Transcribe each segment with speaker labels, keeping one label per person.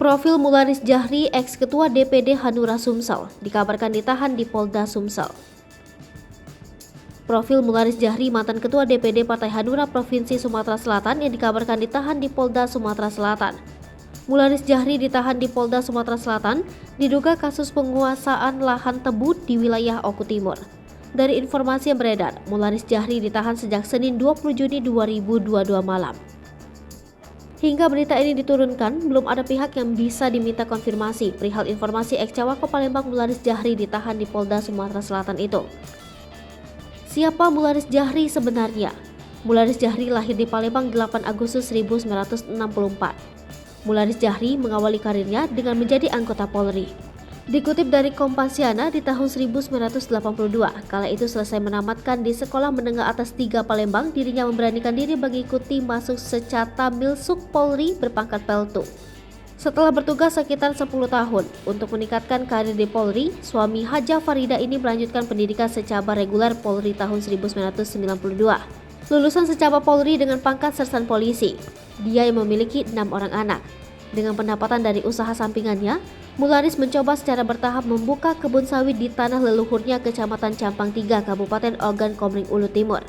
Speaker 1: Profil Mularis Jahri, ex-ketua DPD Hanura Sumsel, dikabarkan ditahan di Polda Sumsel. Profil Mularis Jahri, mantan ketua DPD Partai Hanura Provinsi Sumatera Selatan yang dikabarkan ditahan di Polda Sumatera Selatan. Mularis Jahri ditahan di Polda Sumatera Selatan diduga kasus penguasaan lahan tebu di wilayah Oku Timur. Dari informasi yang beredar, Mularis Jahri ditahan sejak Senin 20 Juni 2022 malam. Hingga berita ini diturunkan, belum ada pihak yang bisa diminta konfirmasi perihal informasi ex-Cawako Palembang Mularis Jahri ditahan di Polda Sumatera Selatan itu. Siapa Mularis Jahri sebenarnya? Mularis Jahri lahir di Palembang 8 Agustus 1964. Mularis Jahri mengawali karirnya dengan menjadi anggota Polri. Dikutip dari Kompasiana, di tahun 1982, kala itu selesai menamatkan di Sekolah Menengah Atas 3 Palembang, dirinya memberanikan diri mengikuti masuk secata Milsuk Polri berpangkat Peltu. Setelah bertugas sekitar 10 tahun untuk meningkatkan karir di Polri, suami Haja Farida ini melanjutkan pendidikan secaba reguler Polri tahun 1992. Lulusan secaba Polri dengan pangkat sersan polisi. Dia yang memiliki 6 orang anak. Dengan pendapatan dari usaha sampingannya, Mularis mencoba secara bertahap membuka kebun sawit di tanah leluhurnya Kecamatan Campang 3, Kabupaten Ogan Komering Ulu Timur.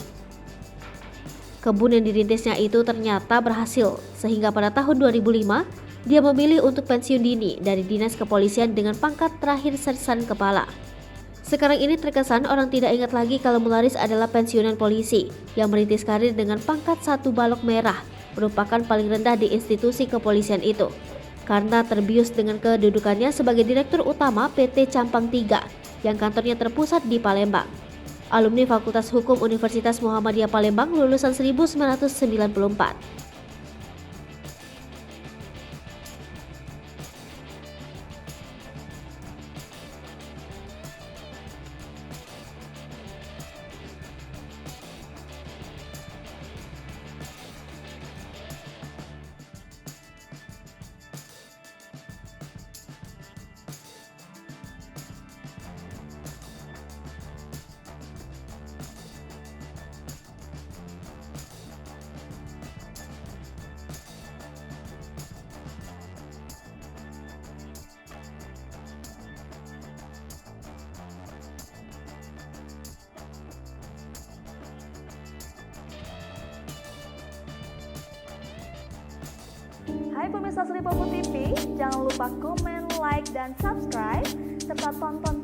Speaker 1: Kebun yang dirintisnya itu ternyata berhasil, sehingga pada tahun 2005, dia memilih untuk pensiun dini dari Dinas Kepolisian dengan pangkat terakhir sersan kepala. Sekarang ini terkesan orang tidak ingat lagi kalau Mularis adalah pensiunan polisi yang merintis karir dengan pangkat 1 balok merah, merupakan paling rendah di institusi kepolisian itu, karena terbius dengan kedudukannya sebagai Direktur Utama PT Campang 3 yang kantornya terpusat di Palembang. Alumni Fakultas Hukum Universitas Muhammadiyah Palembang lulusan 1994.
Speaker 2: Hai pemirsa Sri Popo TV, jangan lupa komen, like, dan subscribe, serta tonton